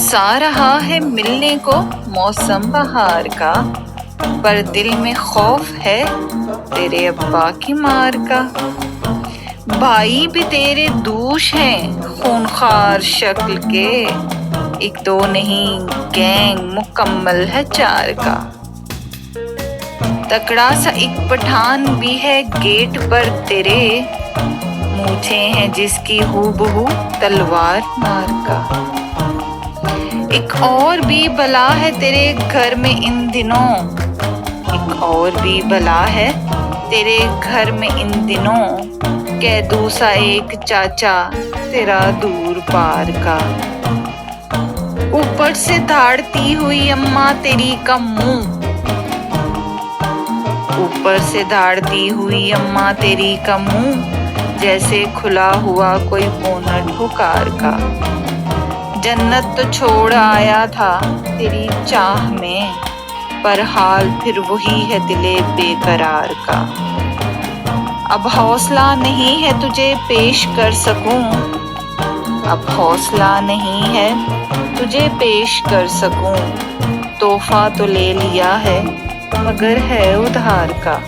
तरसा रहा है मिलने को मौसम बहार का, पर दिल में खौफ है तेरे अब्बा की मार का। भाई भी तेरे दूष हैं खूंखार शक्ल के, एक दो नहीं गैंग मुकम्मल है चार का। तकड़ा सा एक पठान भी है गेट पर तेरे, मूछे हैं जिसकी हूबहू तलवार मार का। एक और भी बला है तेरे घर में इन दिनों, एक और भी बला है तेरे घर में इन दिनों, कह दूसा एक चाचा तेरा दूर पार का। ऊपर से धाड़ती हुई अम्मा तेरी का मुंह, ऊपर से धाड़ती हुई अम्मा तेरी का मुंह, जैसे खुला हुआ कोई बोनट पुकार का। जन्नत तो छोड़ आया था तेरी चाह में, पर हाल फिर वही है दिले बेकरार का। अब हौसला नहीं है तुझे पेश कर सकूं, अब हौसला नहीं है तुझे पेश कर सकूं, तोहफा तो ले लिया है मगर है उधार का।